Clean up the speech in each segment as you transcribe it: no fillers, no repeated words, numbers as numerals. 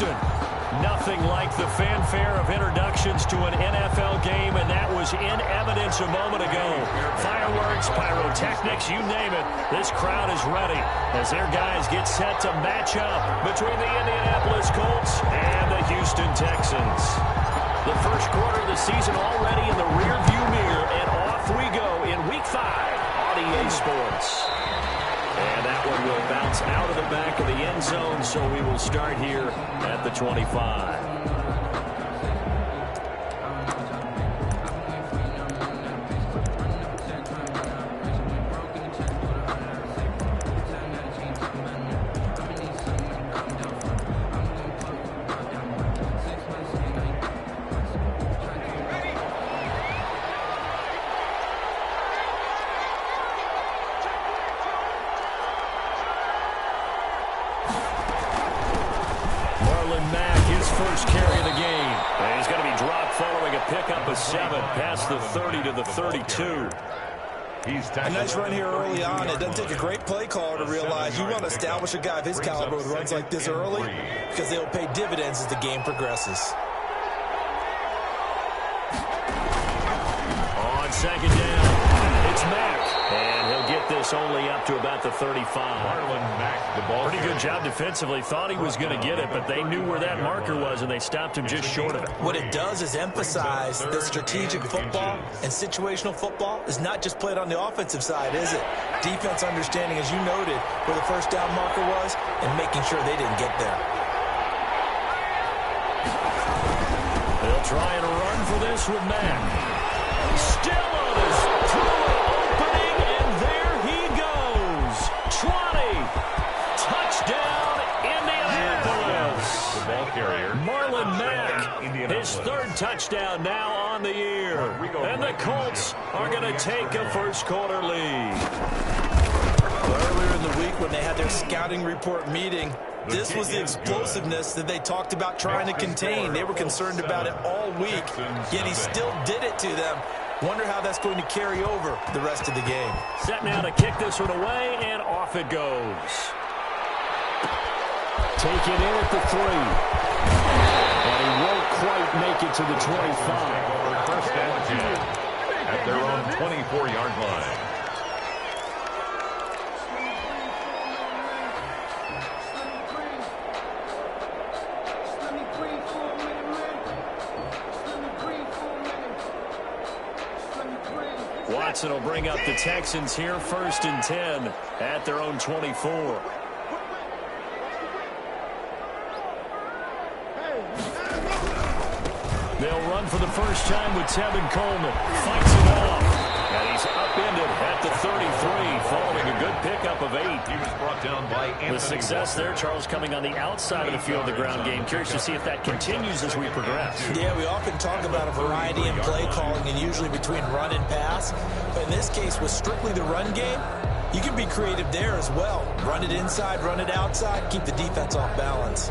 Houston. Nothing like the fanfare of introductions to an NFL game, and that was in evidence a moment ago. Fireworks, pyrotechnics, you name it. This crowd is ready as their guys get set to match up between the Indianapolis Colts and the Houston Texans. The first quarter of the season already in the rearview mirror, and off we go in Week 5 on EA Sports. And that one will bounce out of the back of the end zone, so we will start here at the 25. First carry of the game. And he's going to be dropped following a pickup of 7 past the 30 to the 32. A nice run here early on. It doesn't take a great play caller to realize you want to establish a guy of his caliber with runs like this early because they'll pay dividends as the game progresses. On second down, it's Mack. And he'll get this only up to about the 35. Pretty good job defensively. Thought he was going to get it, but they knew where that marker was, and they stopped him just short of it. What it does is emphasize that strategic football and situational football is not just played on the offensive side, is it? Defense understanding, as you noted, where the first down marker was and making sure they didn't get there. They'll try and run for this with Mack. Still on his through opening, and there he goes. 20. Touchdown, Indianapolis. The ball carrier. Marlon Mack, his third touchdown now on the year. And the Colts are going to take a first quarter lead. Earlier in the week when they had their scouting report meeting, this was the explosiveness that they talked about trying to contain. They were concerned about it all week, yet he still did it to them. Wonder how that's going to carry over the rest of the game. Set now to kick this one away, and off it goes. Take it in at the 3. And he won't quite make it to the 25. First down 10 at their own 24-yard line. Watson will bring up the Texans here, 1st and 10 at their own 24. They'll run for the first time with Tevin Coleman. Fights it off. And he's upended at the 33 following a good pickup of 8. He was brought down by Anthony. The success there, Charles, coming on the outside of the field of the ground game. Curious to see if that continues as we progress. Yeah, we often talk about a variety in play calling and usually between run and pass. But in this case, with strictly the run game, you can be creative there as well. Run it inside, run it outside, keep the defense off balance.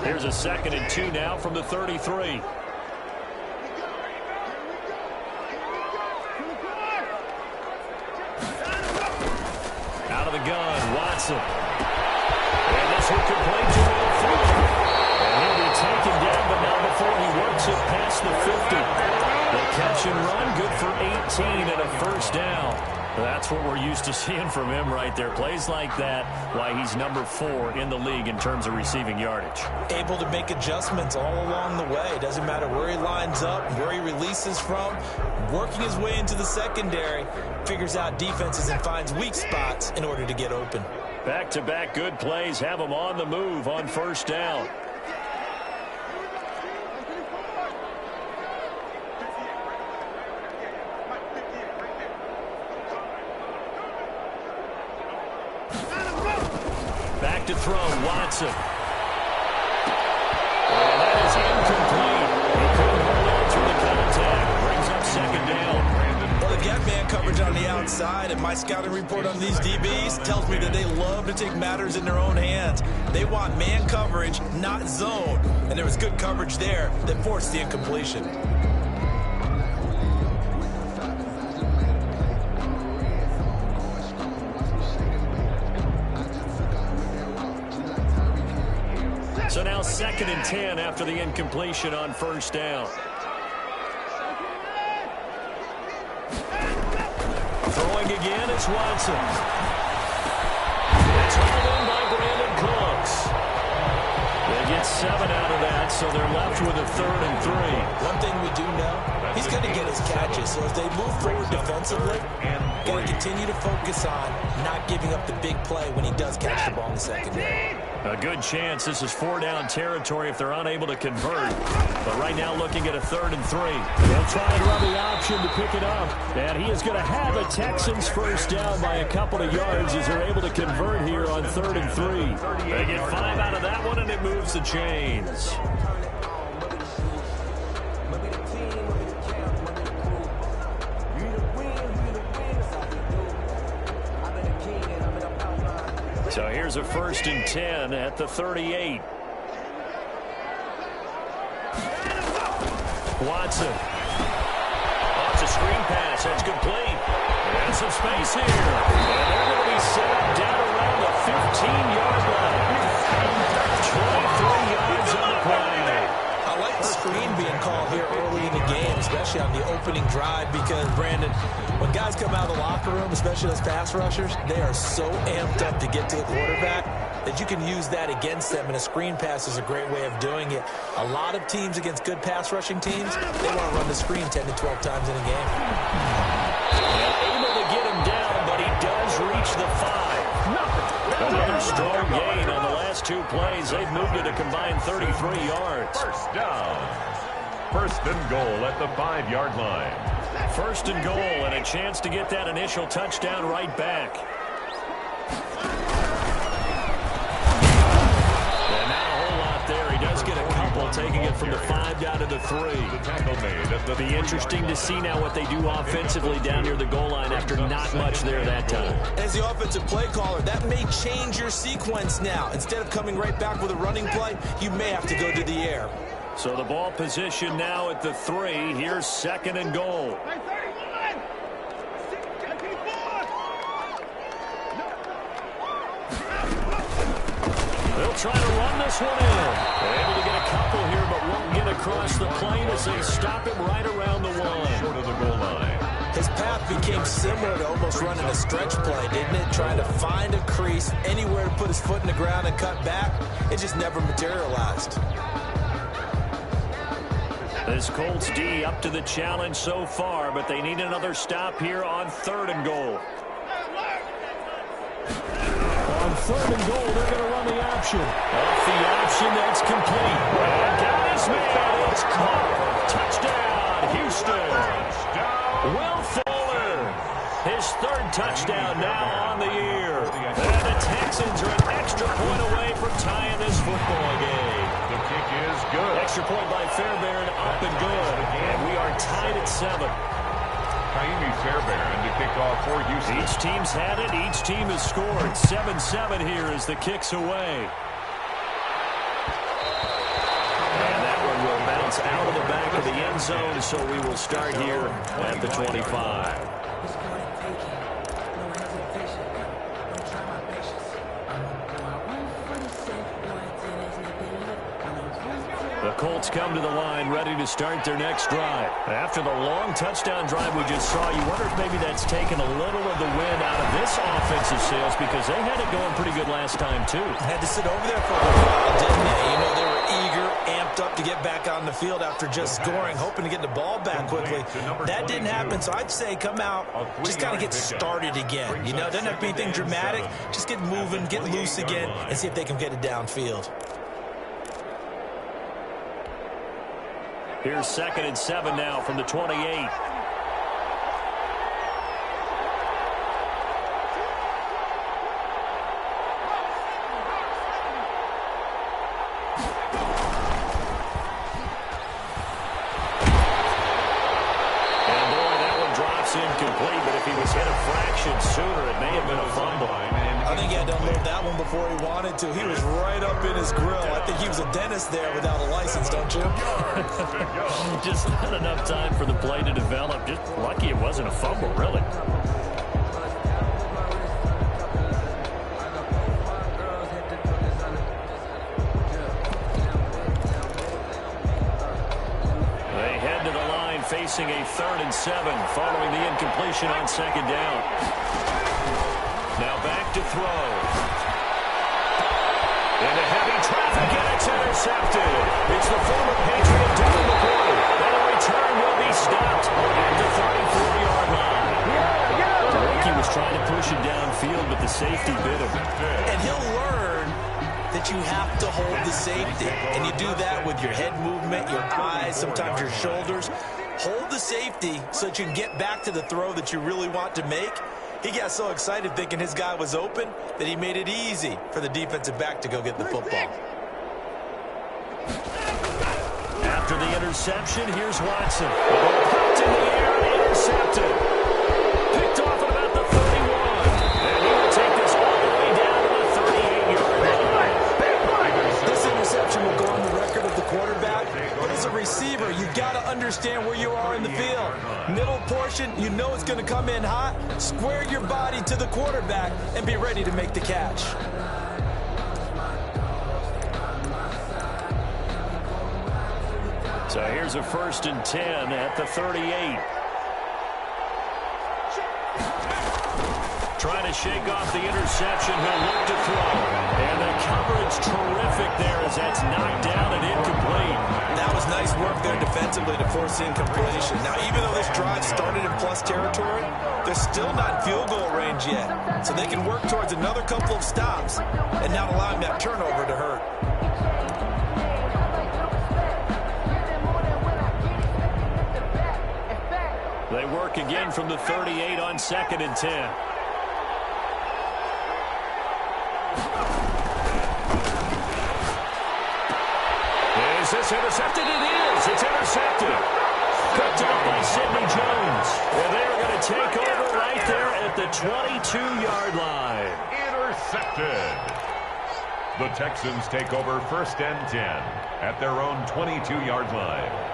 Here's a 2nd and 2 now from the 33. Out of the gun, Watson. And this one complete to Will Fuller. And he'll be taken down, but not before he works it past the 50. The catch and run, good for 18 and a first down. That's what we're used to seeing from him right there. Plays like that, why he's number 4 in the league in terms of receiving yardage. Able to make adjustments all along the way. Doesn't matter where he lines up, where he releases from. Working his way into the secondary, figures out defenses and finds weak spots in order to get open. Back-to-back good plays have him on the move on first down. Back to throw, Watson. And that is incomplete. He couldn't hold on through the contact. Brings up 2nd down. Well, they got man coverage on the outside, and my scouting report on these DBs tells me that they love to take matters in their own hands. They want man coverage, not zone. And there was good coverage there that forced the incompletion. So now 2nd and 10 after the incompletion on first down. Throwing again, it's Watson. It's hauled in by Brandon Cooks. They get 7 out of that, so they're left with a 3rd and 3. One thing we do know, he's going to get his catches. So as they move forward defensively, going to continue to focus on not giving up the big play when he does catch the ball in the secondary. A good chance this is 4-down territory if they're unable to convert. But right now looking at a 3rd and 3. They'll try and run the option to pick it up. And he is going to have a Texans first down by a couple of yards as they're able to convert here on 3rd and 3. They get 5 out of that one, and it moves the chains. So here's a 1st and 10 at the 38. Watson. Oh, it's a screen pass. That's complete. And some space here. And they're going to be set up down around the 15-yard line. 23 yards on the play. I like the screen being called here early in the game, especially on the opening drive, because, Brandon, when guys come out of the locker room, especially those pass rushers, they are so amped up to get to the quarterback that you can use that against them, and a screen pass is a great way of doing it. A lot of teams against good pass rushing teams, they want to run the screen 10 to 12 times in a game. Able to get him down, but he does reach the 5. Another strong gain on the last 2 plays. They've moved it a combined 33 yards. First down. 1st and goal at the 5-yard line. 1st and goal, and a chance to get that initial touchdown right back. And not a whole lot there. He does get a couple, taking it from the 5 down to the 3. It'll be interesting to see now what they do offensively down near the goal line after not much there that time. As the offensive play caller, that may change your sequence now. Instead of coming right back with a running play, you may have to go to the air. So the ball position now at the 3. Here's 2nd and goal. They'll try to run this one in. They're able to get a couple here, but won't get across the plane as they stop him right around the 1. Short of the goal line. His path became similar to almost running a stretch play, didn't it? Trying to find a crease, anywhere to put his foot in the ground and cut back. It just never materialized. This Colts D up to the challenge so far, but they need another stop here on 3rd and goal. On 3rd and goal, they're going to run the option. Off the option, that's complete. And got his man. It's caught. Touchdown, Houston. Will Fuller. His 3rd touchdown now on the year. And the Texans are an extra point away from tying this football game. The kick is good. Extra point by Fairbairn, up and good. And we are tied at 7. Naimi Fairbairn to kick off for Houston. Each team's had it. Each team has scored. 7-7 here as the kick's away. And that one will bounce out of the back of the end zone, so we will start here at the 25. The Colts come to the line ready to start their next drive. After the long touchdown drive we just saw, you wonder if maybe that's taken a little of the wind out of this offensive sails, because they had it going pretty good last time too. Had to sit over there for a while, didn't they? You know, they were eager, amped up to get back on the field after just scoring, hoping to get the ball back quickly. That didn't happen, so I'd say come out, just kind of get started again. You know, doesn't have to be anything dramatic. Just get moving, get loose again, and see if they can get it downfield. Here's 2nd and 7 now from the 28. Incomplete, but if he was hit a fraction sooner, it may have been a fumble. I think he had to unload that one before he wanted to. He was right up in his grill. I think he was a dentist there without a license, don't you? Just not enough time for the play to develop. Just lucky it wasn't a fumble, really. facing a 3rd and 7 following the incompletion on 2nd down. Now back to throw. Into heavy traffic, and it's intercepted. It's the former Patriot Devin McCourty. And the return will be stopped at the 34-yard line. The rookie was trying to push him downfield, but the safety bit him. And he'll learn that you have to hold the safety. And you do that with your head movement, your eyes, sometimes your shoulders. Hold the safety so that you can get back to the throw that you really want to make. He got so excited thinking his guy was open that he made it easy for the defensive back to go get the football. After the interception, here's Watson. Popped in the air and intercepted. Picked off at about the 31. And he will take this all the way down to the 38-yard line. This interception will go on the record of the quarterback. But as a receiver, you've got to understand where you are in the field. Middle portion, you know it's going to come in hot. Square your body to the quarterback and be ready to make the catch. So here's a 1st and 10 at the 38. Trying to shake off the interception. He'll look to throw. And the coverage terrific there as that's knocked down and incomplete. That was nice work there defensively to force incompletion. Now, even though this drive started in plus territory, they're still not in field goal range yet. So they can work towards another couple of stops and not allowing that turnover to hurt. They work again from the 38 on 2nd and 10. Is this intercepted? It is. It's intercepted. Picked up by Sidney Jones. And they're going to take over right there at the 22-yard line. Intercepted. The Texans take over 1st and 10 at their own 22-yard line.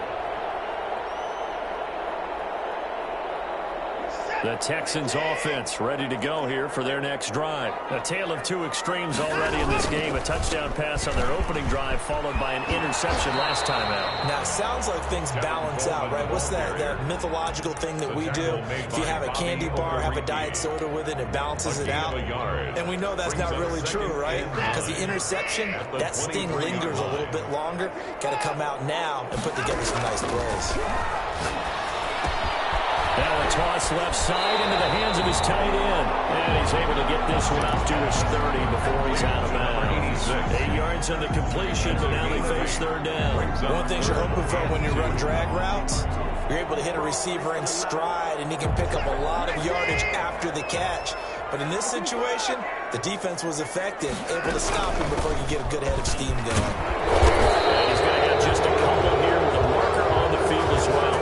The Texans offense ready to go here for their next drive. A tale of two extremes already in this game. A touchdown pass on their opening drive followed by an interception last time out. Now, it sounds like things balance out, right? What's that mythological thing that we do? If you have a candy bar, have a diet soda with it, it balances it out. And we know that's not really true, right? Because the interception, that sting lingers a little bit longer. Got to come out now and put together some nice plays. Now a toss left side into the hands of his tight end. And he's able to get this one up to his 30 before he's out of bounds. 8 yards on the completion, but now they face 3rd down. One thing you're hoping for when you run drag routes, you're able to hit a receiver in stride, and he can pick up a lot of yardage after the catch. But in this situation, the defense was effective, able to stop him before you get a good head of steam going. And he's going to have just a couple here with a marker on the field as well.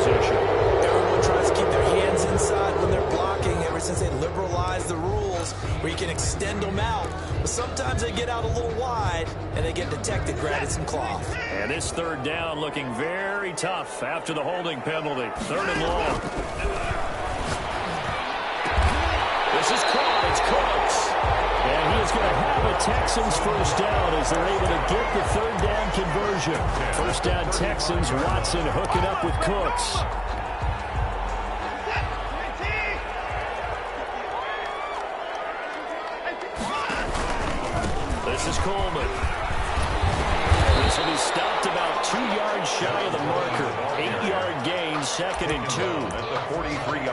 Everyone tries to keep their hands inside when they're blocking ever since they liberalized the rules where you can extend them out. But sometimes they get out a little wide and they get detected grabbing some cloth. And this 3rd down looking very tough after the holding penalty. 3rd and long. This is caught. It's Cooks. And he is going to have a Texans 1st down as they're able to get the 3rd down conversion. 1st down Texans. Watson hooking up with Cooks. This is Coleman. This will be stopped about 2 yards shy of the marker. 8-yard gain, 2nd and 2.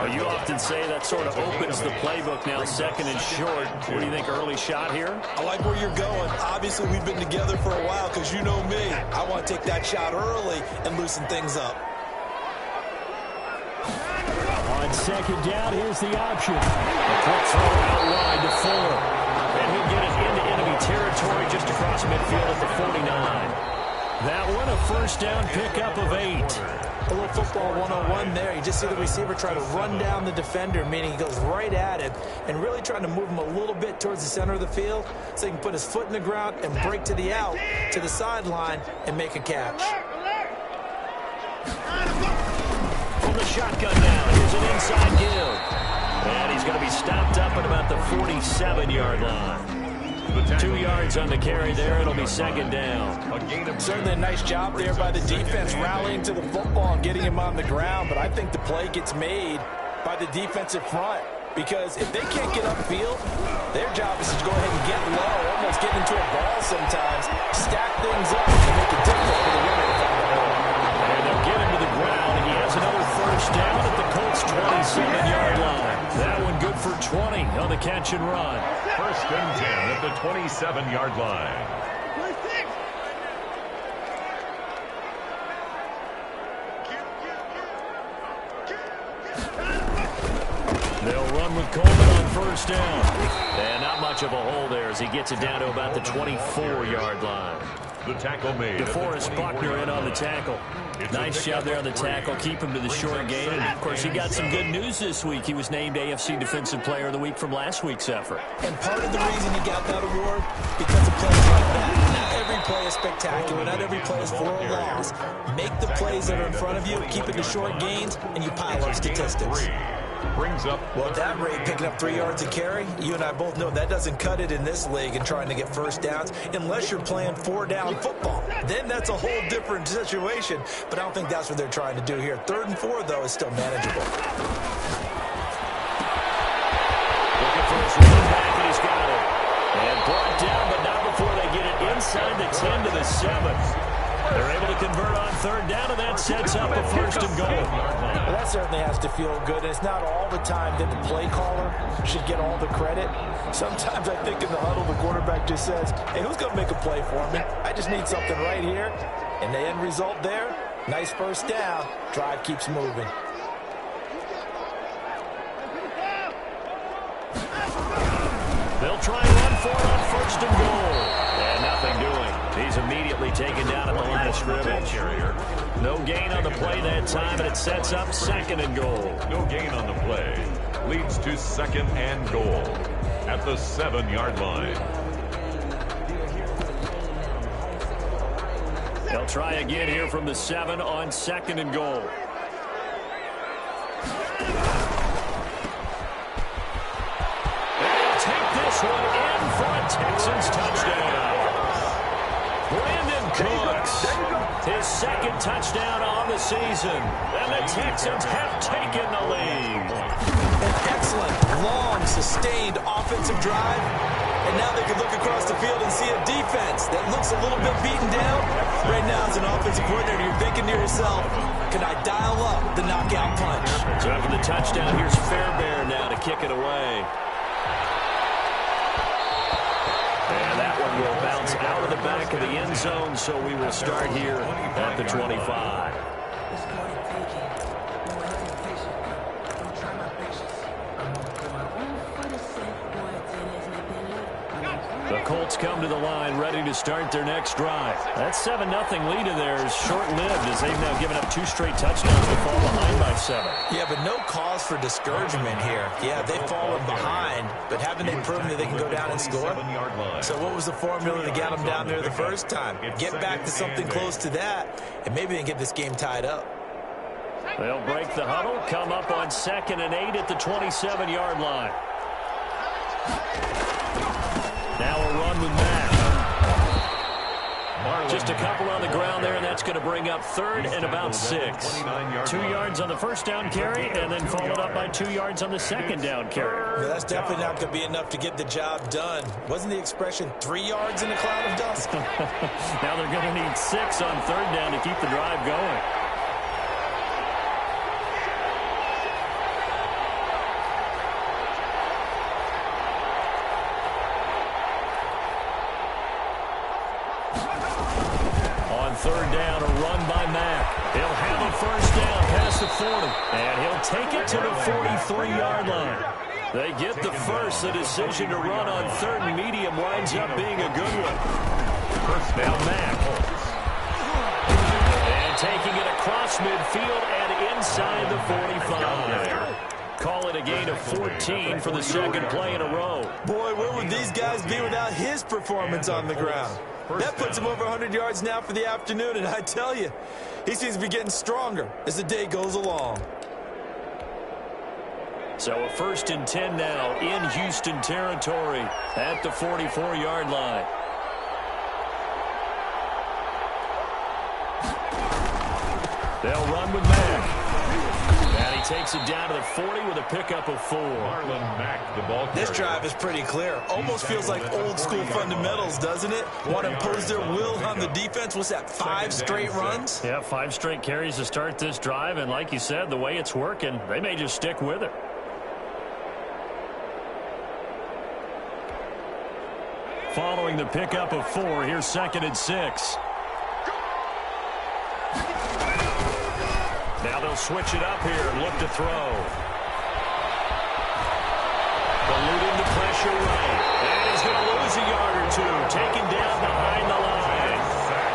You often say that sort of opens the playbook now, 2nd and short. What do you think, early shot here? I like where you're going. Obviously, we've been together for a while because you know me. I want to take that shot early and loosen things up. On 2nd down, here's the option. A quick throw out wide to Fuller. And he'll get it into enemy territory just across midfield at the 49. That one, a 1st down pickup of 8. A little football 101 there. You just see the receiver try to run down the defender, meaning he goes right at it, and really trying to move him a little bit towards the center of the field so he can put his foot in the ground and break to the out, to the sideline, and make a catch. From the shotgun down, here's an inside give. And he's going to be stopped up at about the 47-yard line. 2 yards on the carry there. It'll be second down. Certainly a nice job there by the defense rallying to the football and getting him on the ground, but I think the play gets made by the defensive front, because if they can't get upfield, their job is to go ahead and get low, almost get into a ball sometimes, stack things up, and make it difficult for the runner to find the ball. And they'll get him to the ground. He has another first down at the Colts' 27-yard line. That one good for 20 on the catch and run. First and 10 at the 27-yard line. They'll run with Coleman on first down. And not much of a hole there as he gets it down to about the 24-yard line. The tackle made. DeForest Buckner in on the tackle. Nice job there on the tackle. Keep him to the short gain. And, of course, he got some good news this week. He was named AFC Defensive Player of the Week from last week's effort. And part of the reason he got that award, because of plays like that. Not every play is spectacular. Not every play is for a loss. Make the plays that are in front of you, keep it to short gains, and you pile up statistics. Brings up. Well, at that rate, picking up 3 yards a carry, you and I both know that doesn't cut it in this league and trying to get first downs unless you're playing 4-down football. Then that's a whole different situation, but I don't think that's what they're trying to do here. 3rd and 4, though, is still manageable. Looking for his run back, and he's got it. And brought down, but not before they get it inside the 10 to the 7. They're able to convert on 3rd down, and that sets up a first and goal. Well, that certainly has to feel good. And it's not all the time that the play caller should get all the credit. Sometimes I think in the huddle, the quarterback just says, hey, who's going to make a play for me? I just need something right here. And the end result there, nice first down. Drive keeps moving. They'll try and run for it on first and goal. And nothing doing. He's immediately taken down at the line of scrimmage. No gain on the play that time, and it sets up 2nd and goal. No gain on the play. Leads to 2nd and goal at the 7-yard line. They'll try again here from the 7 on 2nd and goal. They'll take this one in for a Texans touchdown. Brandon Cooks, his 2nd touchdown on the season, and the Texans have taken the lead. An excellent, long, sustained offensive drive, and now they can look across the field and see a defense that looks a little bit beaten down. Right now, as an offensive coordinator, you're thinking to yourself, can I dial up the knockout punch? So after the touchdown, here's Fairbairn now to kick it away. And that one will bounce out of the back of the end zone, so we will start here at the 25. The Colts come to the line ready to start their next drive. That 7-0 lead of theirs is short-lived as they've now given up 2 straight touchdowns to fall behind by 7. Yeah, but no cause for discouragement here. Yeah, they've fallen behind, but haven't they proven that they can go down and score? So what was the formula to get them down there the first time? Get back to something close to that, and maybe they can get this game tied up. They'll break the huddle, come up on 2nd and 8 at the 27-yard line. Now a run with Mack. Just a couple on the ground there, and that's going to bring up 3rd and about 6. 2 yards on the first down carry, and then followed up by 2 yards on the 2nd down carry. Well, that's definitely not going to be enough to get the job done. Wasn't the expression 3 yards in a cloud of dust? Now they're going to need 6 on 3rd down to keep the drive going. Third down, a run by Mack. He'll have a first down past the 40, and he'll take it to the 43-yard line. They get the first. The decision to run on 3rd and medium winds up being a good one. First down, Mack. And taking it across midfield and inside the 45. Call it a gain of 14 for the 2nd play in a row. Boy, where would these guys be without his performance on the ground? That puts him over 100 yards now for the afternoon, and I tell you, he seems to be getting stronger as the day goes along. So a 1st and 10 now in Houston territory at the 44-yard line. They'll run with Mack. And he takes it down to the 40 with a pickup of 4. Marlon Mack, the ball carrier. This drive is pretty clear. Almost feels like old school fundamentals, doesn't it? Want to impose their will on the defense. What's that, 5 straight runs? Yeah, 5 straight carries to start this drive. And like you said, the way it's working, they may just stick with it. Following the pickup of 4, here's 2nd and 6. Now they'll switch it up here and look to throw. Eluding the pressure right. And he's going to lose a yard or 2. Taken down behind the line.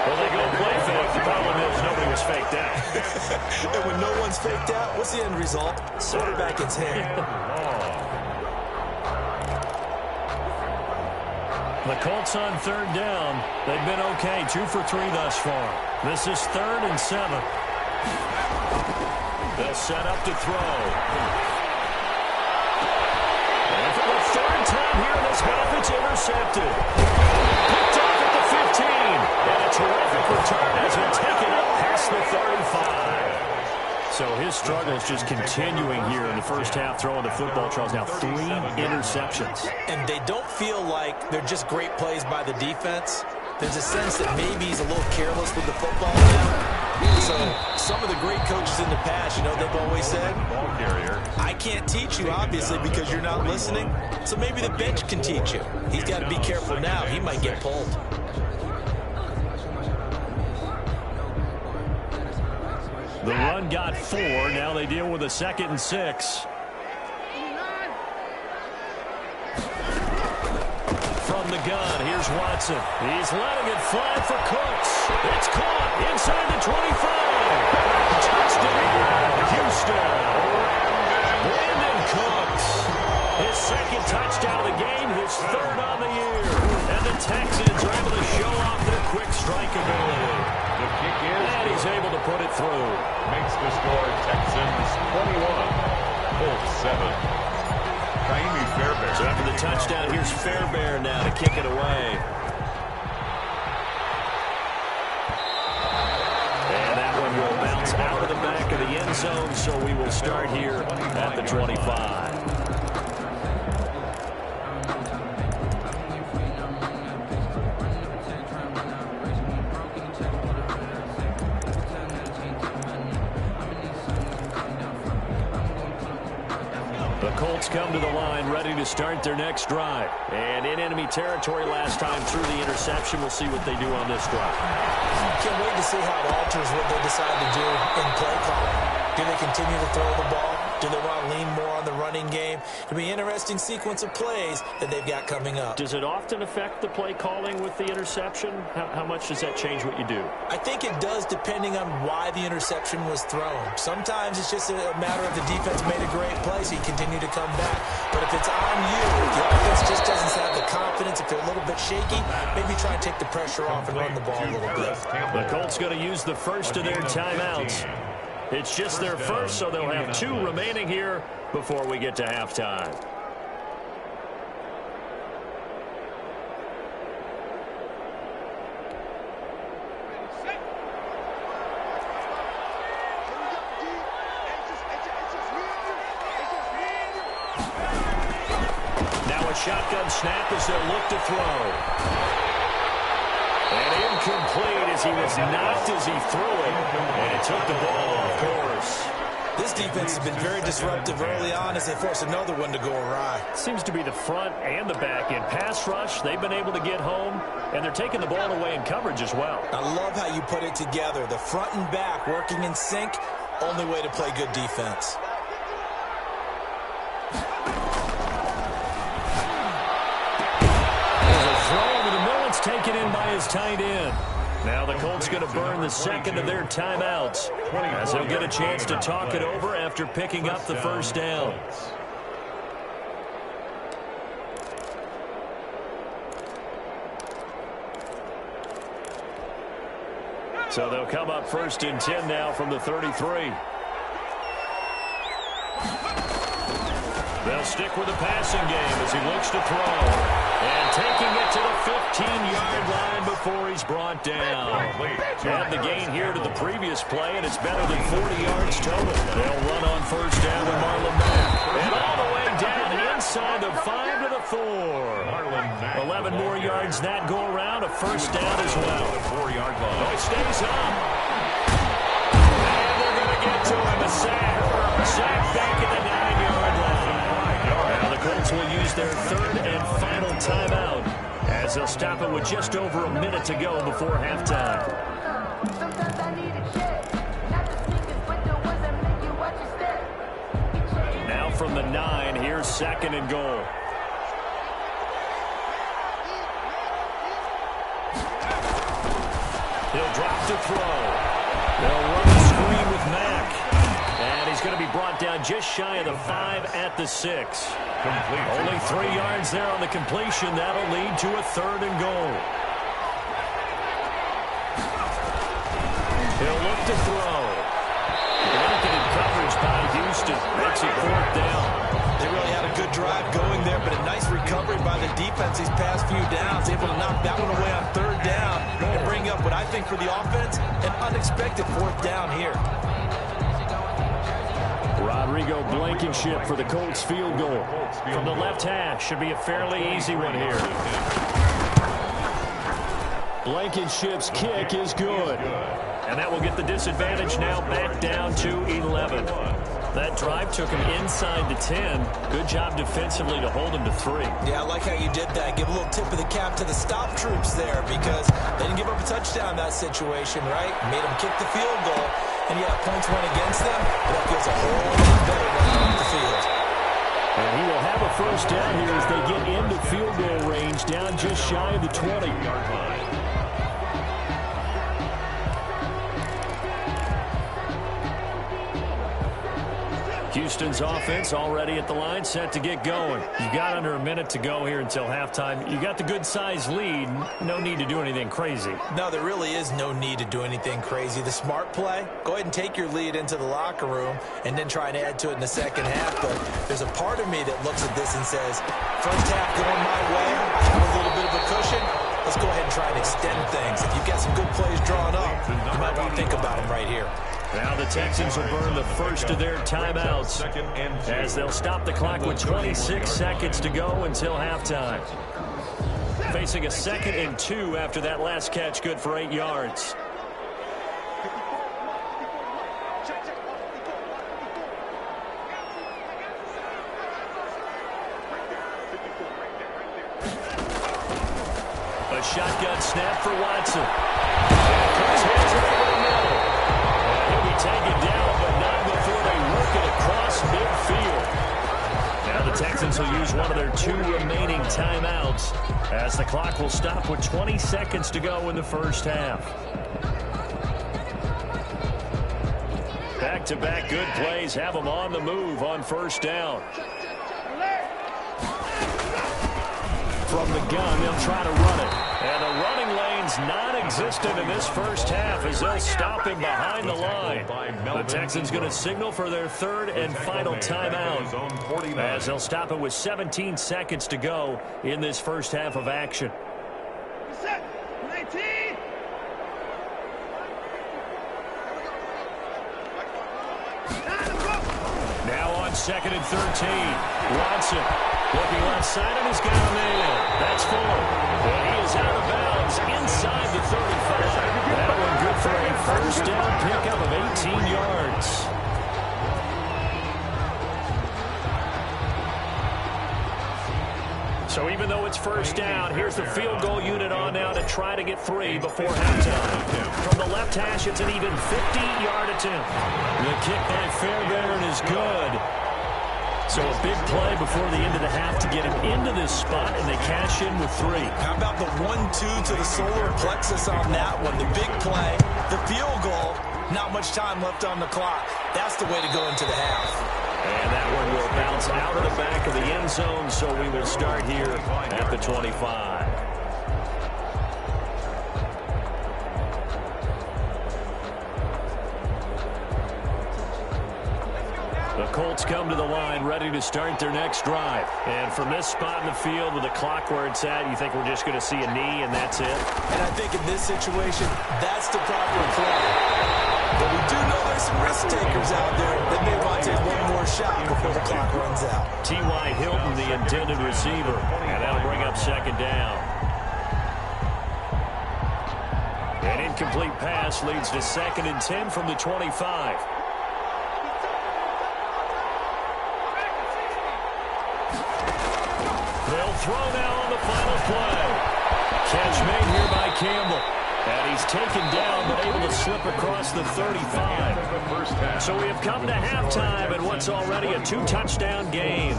Well, they go play fake. The problem is nobody was faked out. And when no one's faked out, what's the end result? Quarterback gets hit. The Colts on 3rd down. They've been okay. 2 for 3 thus far. This is 3rd and 7. They'll set up to throw. And for the 3rd time here in this half, it's intercepted. Picked off at the 15. And a terrific return as he'll take it up past the 35. So his struggle is just continuing here in the first half, throwing the football. Charles, now 3 interceptions. And they don't feel like they're just great plays by the defense. There's a sense that maybe he's a little careless with the football now. So some of the great coaches in the past, you know, they've always said, I can't teach you, obviously, because you're not listening. So maybe the bench can teach you. He's got to be careful now. He might get pulled. The run got 4. Now they deal with a 2nd and 6. From the gun, here's Watson. He's letting it fly for Cooks. It's caught inside the 25. Touchdown, Houston. Brandon Cooks. His 2nd touchdown of the game, his 3rd on the year. And the Texans are able to show off their quick strike ability. The kick is. And he's able to put it through. Makes the score Texans 21, Colts 7. Fairbairn. So after the touchdown, here's Fairbairn now to kick it away. And that one will bounce out of the back of the end zone, so we will start here at the 25. Colts come to the line ready to start their next drive. And in enemy territory last time through the interception. We'll see what they do on this drive. Can't wait to see how it alters what they decide to do in play calling. Do they continue to throw the ball? Do they want to lean more on the running game? It'll be an interesting sequence of plays that they've got coming up. Does it often affect the play calling with the interception? How much does that change what you do? I think it does, depending on why the interception was thrown. Sometimes it's just a matter of the defense made a great play, so you continue to come back. But if it's on you, if the offense just doesn't have the confidence, if they're a little bit shaky, maybe try and take the pressure off and run the ball a little bit. The Colts going to use the first of their timeouts. It's just their first, so they'll have 2 remaining here before we get to halftime. Now a shotgun snap as they'll look to throw. And incomplete as he was knocked as he threw it. And it took the ball off course. This defense has been very disruptive early on as they force another one to go awry. Seems to be the front and the back end. Pass rush, they've been able to get home, and they're taking the ball away in coverage as well. I love how you put it together. The front and back working in sync, only way to play good defense. Taken in by his tight end. Now the Colts going to burn the second of their timeouts as they'll get a chance to talk it over after picking up the first down. So they'll come up 1st and 10 now from the 33. They'll stick with the passing game as he looks to throw. And taking it to the 15-yard line before he's brought down. Add the gain here to the previous play, and it's better than 40 yards total. They'll run on first down with Marlon Mack. And all the way down inside the 5 to the 4. 11 more yards that go around, a first down as well. 4-yard line. Oh, it stays up. And they're going to get to him. A sack. Sack back at the 9-yard line. Now the Colts will use their third and final timeout as they'll stop it with just over a minute to go before halftime. Now from the 9, here's second and goal. He'll drop to throw. They'll run the screen with Mack. And he's going to be brought down just shy of the 5 at the 6. Only 3 yards there on the completion. That'll lead to a third and goal. He'll look to throw. Blanketed coverage by Houston. Makes it 4th down. They really had a good drive going there, but a nice recovery by the defense these past few downs. Able to knock that one away on 3rd down and bring up what I think for the offense, an unexpected 4th down here. Rodrigo Blankenship for the Colts field goal. From the left hash, should be a fairly easy one here. Blankenship's kick is good. And that will get the disadvantage now back down to 11. That drive took him inside the 10. Good job defensively to hold him to 3. Yeah, I like how you did that. Give a little tip of the cap to the stop troops there because they didn't give up a touchdown in that situation, right? Made them kick the field goal, and yeah, points went against them. But that feels a whole lot better running off the field. And he will have a first down here as they get into field goal range, down just shy of the 20-yard line. Houston's offense already at the line, set to get going. You've got under a minute to go here until halftime. You got the good-sized lead. No need to do anything crazy. No, there really is no need to do anything crazy. The smart play, go ahead and take your lead into the locker room and then try and add to it in the second half. But there's a part of me that looks at this and says, first half going my way, I have a little bit of a cushion. Let's go ahead and try and extend things. If you've got some good plays drawn up, you might want to think about them right here. Now the Texans will burn the first of their timeouts as they'll stop the clock with 26 seconds to go until halftime. Facing a 2nd and 2 after that last catch, good for 8 yards. A shotgun snap for Watson. He'll be taken down, but not before they work it across midfield. Now the Texans will use one of their 2 remaining timeouts as the clock will stop with 20 seconds to go in the first half. Back-to-back good plays have them on the move on first down. From the gun, they'll try to run it. And the running lane's non-existent in this first half as they'll stop him behind the line. The Texans going to signal for their 3rd and final timeout as they'll stop it with 17 seconds to go in this first half of action. Now on 2nd and 13, Watson looking left side, and he's got a man. That's full. And he is out of bounds inside the 35. That one good for a first down pickup of 18 yards. So even though it's first down, here's the field goal unit on now to try to get 3 before halftime. From the left hash, it's an even 50-yard attempt. The kick by Fairbairn is good. So a big play before the end of the half to get him into this spot, and they cash in with 3. How about the 1-2 to the solar plexus on that one? The big play, the field goal, not much time left on the clock. That's the way to go into the half. And that one will bounce out of the back of the end zone, so we will start here at the 25. The Colts come to the line, ready to start their next drive. And from this spot in the field with the clock where it's at, you think we're just going to see a knee and that's it? And I think in this situation, that's the proper play. But we do know there's some risk takers out there that may want to take one more shot before the clock runs out. T.Y. Hilton, the intended receiver. And that'll bring up second down. An incomplete pass leads to 2nd and 10 from the 25. They'll throw now on the final play. Catch made here by Campbell. And he's taken down but able to slip across the 35. So we have come to halftime in what's already a 2-touchdown game.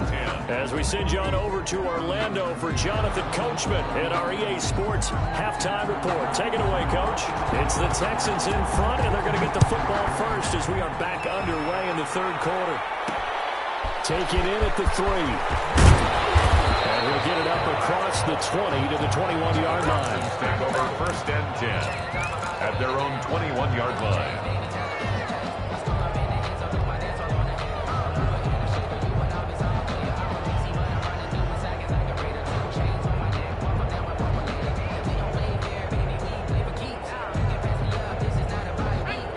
As we send you on over to Orlando for Jonathan Coachman in our EA Sports halftime report. Take it away, Coach. It's the Texans in front, and they're going to get the football first as we are back underway in the third quarter. Taking in at the 3. And we'll get it up across the 20 to the 21-yard line. Take over 1st and 10 at their own 21-yard line.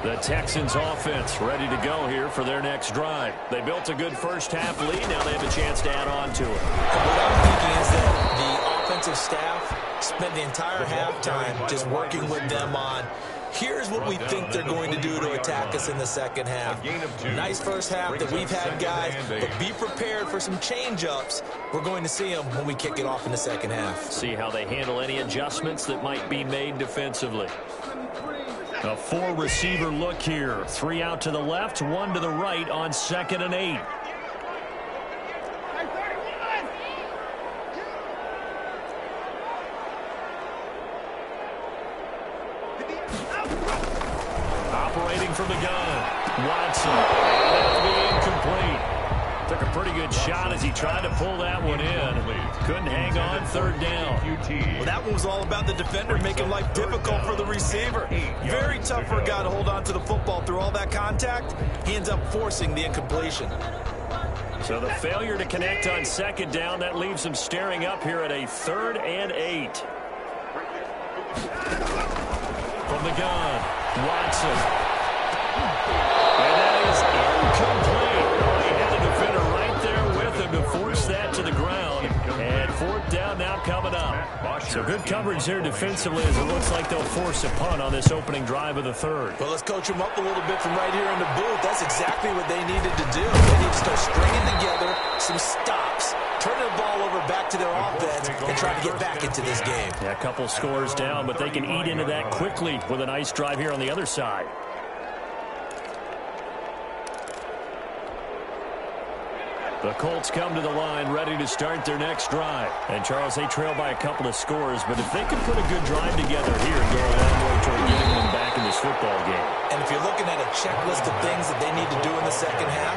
The Texans offense ready to go here for their next drive. They built a good first half lead. Now they have a chance to add on to it. What I'm thinking is that the offensive staff spent the entire halftime just working with them on, here's what we think they're going to do to attack us in the second half. Nice first half that we've had, guys, but be prepared for some change-ups. We're going to see them when we kick it off in the second half. See how they handle any adjustments that might be made defensively. A 4-receiver look here. 3 out to the left, 1 to the right on 2nd and 8. Operating from the gun. Watson. That'll be incomplete. Took a pretty good shot as he tried to pull that one in. Couldn't hang on 3rd down. Well, that one was all about the defender making life difficult for the receiver. Very tough for a guy to hold on to the football through all that contact. He ends up forcing the incompletion. So the failure to connect on 2nd down, that leaves him staring up here at a 3rd and 8. From the gun, Watson. And that is incomplete. He had the defender right there with him to force that to the ground. And 4th down now coming up. So good coverage there defensively as it looks like they'll force a punt on this opening drive of the 3rd. Well, let's coach them up a little bit from right here in the booth. That's exactly what they needed to do. They need to start stringing together some stops, turning the ball over back to their offense, and trying to get back into this game. Yeah, a couple scores down, but they can eat into that quickly with a nice drive here on the other side. The Colts come to the line ready to start their next drive. And, Charles, they trail by a couple of scores, but if they can put a good drive together here and go a long way toward getting them back in this football game. And if you're looking at a checklist of things that they need to do in the second half,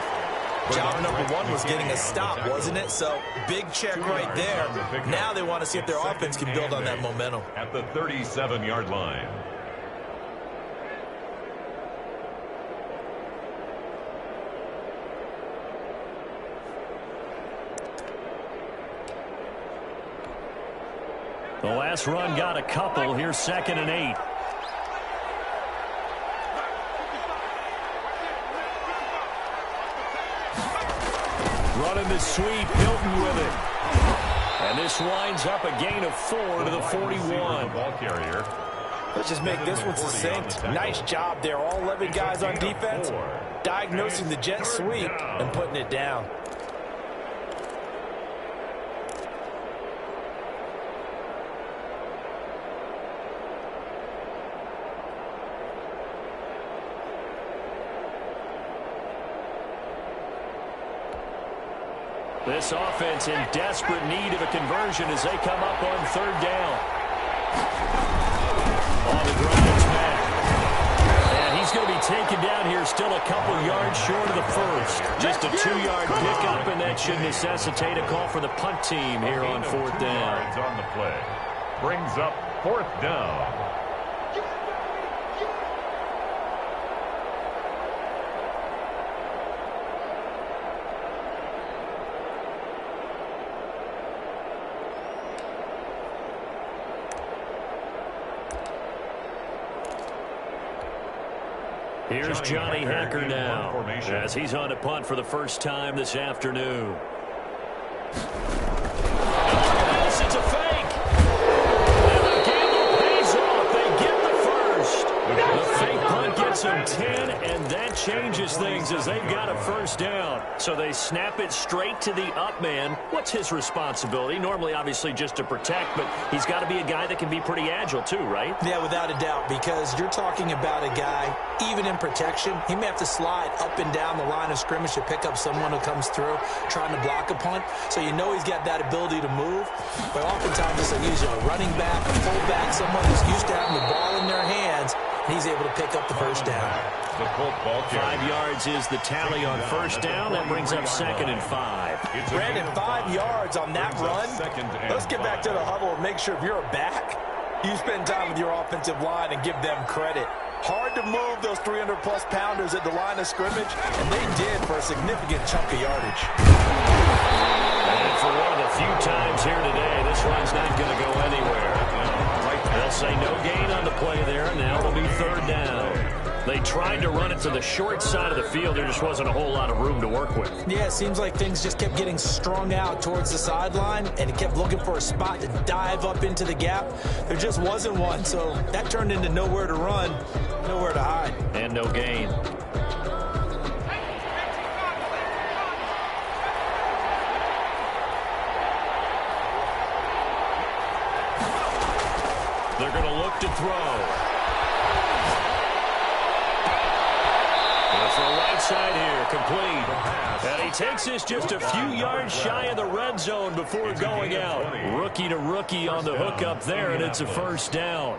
job number 1 was getting a stop, wasn't it? So, big check right there. Now they want to see if their offense can build on that momentum. At the 37-yard line. The last run got a couple. Here's 2nd and 8. Running the sweep, Hilton with it. And this winds up a gain of 4 to the 41. Ball carrier. Let's just make this one succinct. Nice job there. All 11 guys on defense diagnosing the jet sweep and putting it down. This offense in desperate need of a conversion as they come up on 3rd down. On the drive's back. And he's going to be taken down here still a couple yards short of the first. Just a 2-yard pickup, and that should necessitate a call for the punt team here on 4th down. On the play. Brings up 4th down. Here's Johnny Hacker now as he's on to punt for the first time this afternoon. This is a fake. And the gamble pays off. They get the first. The fake punt gets them 10, and that changes things as they've got a first down. So they snap it straight to the up man. What's his responsibility? Normally, obviously, just to protect, but he's got to be a guy that can be pretty agile too, right? Yeah, without a doubt, because you're talking about a guy, even in protection, he may have to slide up and down the line of scrimmage to pick up someone who comes through trying to block a punt. So you know he's got that ability to move. But oftentimes it's usually a running back, a fullback, someone who's used to having the ball in their hands, and he's able to pick up the first down. 5 yards is the tally on first down. That brings up 2nd and 5. Brandon, 5 yards on that run. Let's get back to the huddle and make sure if you're a back, you spend time with your offensive line and give them credit. Hard to move those 300-plus pounders at the line of scrimmage, and they did for a significant chunk of yardage. And for one of the few times here today, this one's not going to go anywhere. They'll say no gain on the play there, and now it'll be 3rd down. They tried to run it to the short side of the field. There just wasn't a whole lot of room to work with. Yeah, it seems like things just kept getting strung out towards the sideline, and it kept looking for a spot to dive up into the gap. There just wasn't one, so that turned into nowhere to run, nowhere to hide. And no gain. They're going to look to throw. For a right side here, complete. And he takes this just a few yards shy of the red zone before going out. Rookie to rookie on the hook up there, and it's a first down.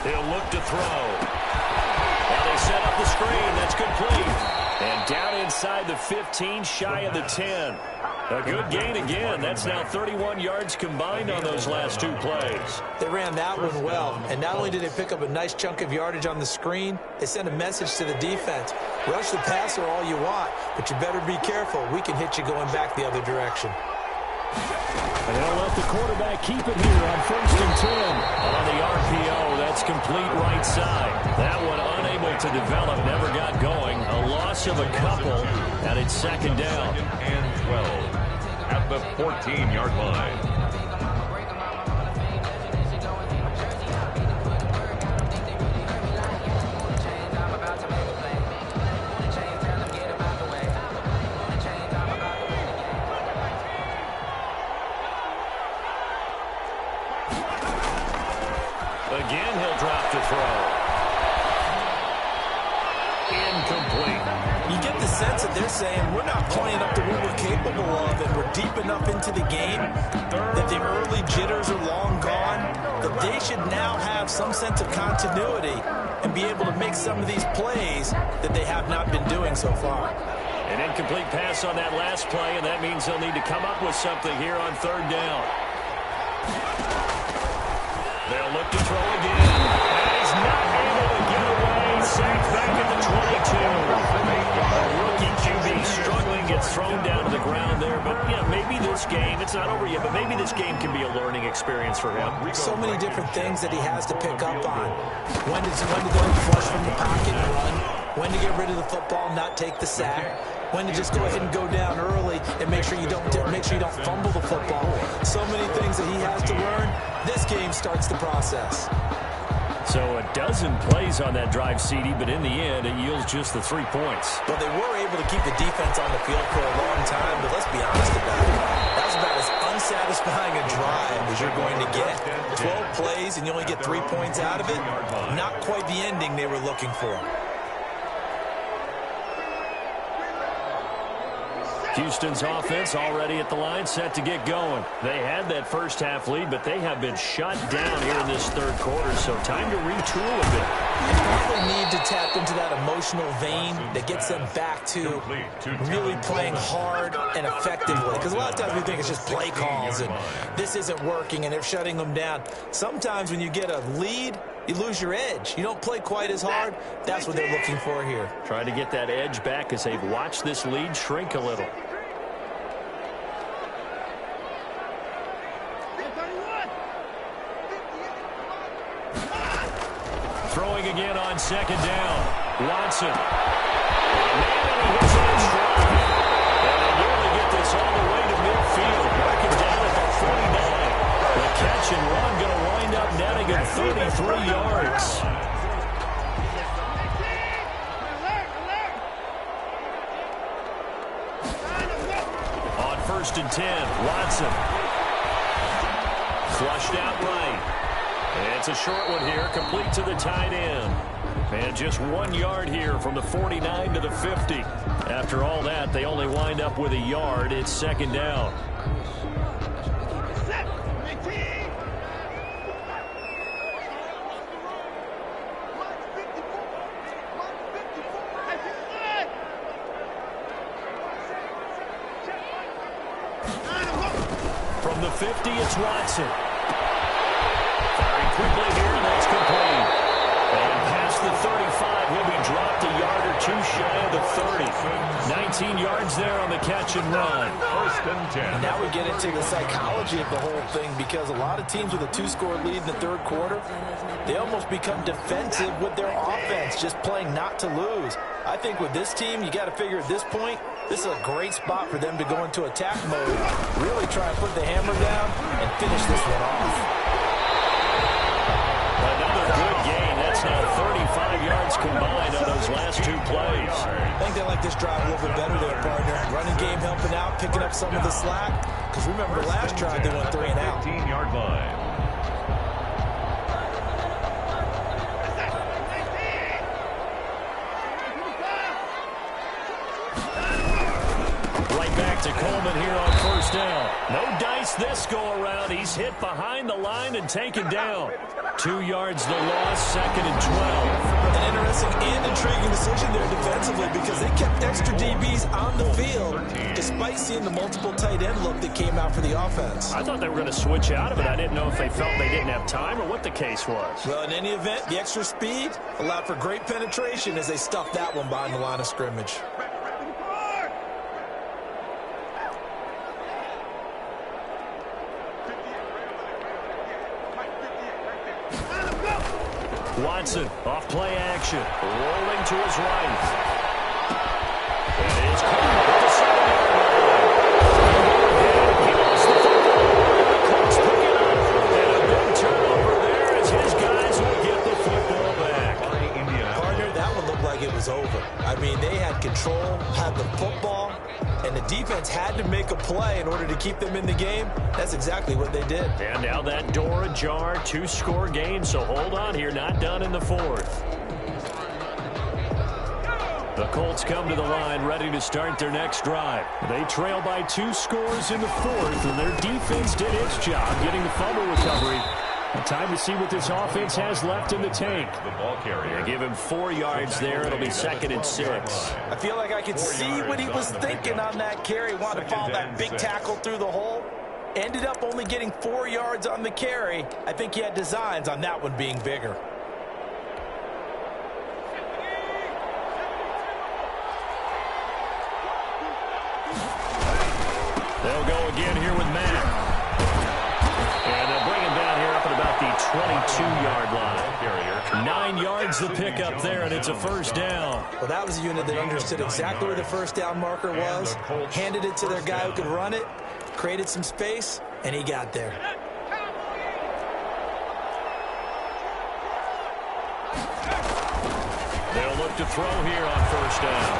He'll look to throw. And they set up the screen. That's complete. And down inside the 15, shy of the 10. A good gain again. That's now 31 yards combined on those last 2 plays. They ran that one well. And not only did they pick up a nice chunk of yardage on the screen, they sent a message to the defense. Rush the passer all you want, but you better be careful. We can hit you going back the other direction. And they'll let the quarterback keep it here on 1st and 10. On the RPO, that's complete right side. That one unable to develop, never got going. A loss of a couple, and it's 2nd down. 2nd and 12 at the 14-yard line. Again, he'll drop to throw. Incomplete. You get the sense that they're saying we're not playing up to what we're capable of, and we're deep enough into the game that the early jitters are long gone, that they should now have some sense of continuity and be able to make some of these plays that they have not been doing so far. An incomplete pass on that last play, and that means they'll need to come up with something here on 3rd down. They'll look to throw again. And he's not able to get away. Sacked back at the 22. A rookie QB struggling, gets thrown down to the ground there. But, you know, maybe this game, it's not over yet, but maybe this game can be a learning experience for him. So many different things that he has to pick up on. When to go flush from the pocket and run. When to get rid of the football, not take the sack. when to just go ahead and go down early and make sure you don't fumble the football. So many things that he has to learn. This game starts the process. So a dozen plays on that drive, CD, but in the end, it yields just the 3 points. Well, they were able to keep the defense on the field for a long time, but let's be honest about it. That was about as unsatisfying a drive as you're going to get. 12 plays and you only get 3 points out of it. Not quite the ending they were looking for. Houston's offense already at the line, set to get going. They had that first half lead, but they have been shut down here in this third quarter, so time to retool a bit. They probably need to tap into that emotional vein that gets them back to really playing hard and effectively. Because a lot of times we think it's just play calls and this isn't working and they're shutting them down. Sometimes when you get a lead, you lose your edge. You don't play quite as hard. That's what they're looking for here. Trying to get that edge back as they've watched this lead shrink a little. Throwing again on second down. Watson. Man, he hits it in stride. And they nearly get this all the way to midfield. Mark it down at the 49. The catch and run going to wind up netting him 33 yards. On 1st and 10, Watson. Flushed out right. It's a short one here, complete to the tight end. And just 1 yard here from the 49 to the 50. After all that, they only wind up with a yard. It's second down. From the 50, it's Watson. Quickly here, and that's complete. And past the 35, he'll be dropped a yard or two shy of the 30. 19 yards there on the catch and run. 1st and 10. Now we get into the psychology of the whole thing, because a lot of teams with a 2-score lead in the third quarter, they almost become defensive with their offense, just playing not to lose. I think with this team, you got to figure at this point, this is a great spot for them to go into attack mode, really try and put the hammer down and finish this one off. Another good gain. That's now 35 yards combined on those last 2 plays. I think they like this drive a little bit better there, partner. Running game helping out, picking up some of the slack. Because remember, last drive they went 3 and out. 15-yard line. Right back to Coleman here on 1st down. No dice this go-around. He's hit behind the line and taken down. 2 yards the loss, 2nd and 12. An interesting and intriguing decision there defensively, because they kept extra DBs on the field despite seeing the multiple tight end look that came out for the offense. I thought they were going to switch out of it. I didn't know if they felt they didn't have time or what the case was. Well, in any event, the extra speed allowed for great penetration as they stuffed that one behind the line of scrimmage. Watson, off play action, rolling to his right. And it's caught at the 7-yard line. He lost the football. The Colts pick it up. And a big turnover there as his guys will get the football back. Partner, that one looked like it was over. I mean, they had control, had the football, and the defense had to make a play in order to keep them in the game. That's exactly what they did. And now that door ajar, 2-score game, so hold on here, not done in the 4th. The Colts come to the line, ready to start their next drive. They trail by 2 scores in the 4th, and their defense did its job getting the fumble recovery. Time to see what this offense has left in the tank. The ball carrier. They give him 4 yards there. It'll be 2nd and 6. I feel like I could see what he was thinking on that carry. Wanted to follow that big tackle through the hole. Ended up only getting 4 yards on the carry. I think he had designs on that one being bigger. They'll go again here with Matt. And they'll bring him down here up at about the 22-yard line. 9 yards the pickup there, and it's a first down. Well, that was a unit that understood exactly where the first down marker was, handed it to their guy who could run it, created some space, and he got there. They'll look to throw here on first down.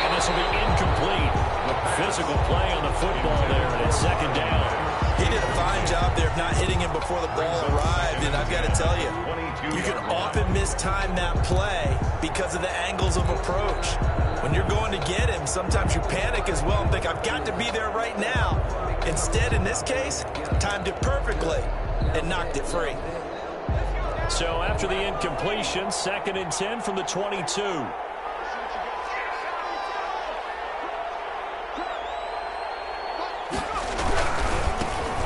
And this will be incomplete. A physical play on the football there, and it's second down. He did a fine job there of not hitting him before the ball arrived, and I've got to tell you, you can often mistime that play because of the angles of approach. When you're going to get him, sometimes you panic as well and think, I've got to be there right now. Instead, in this case, timed it perfectly and knocked it free. So after the incompletion, 2nd and 10 from the 22.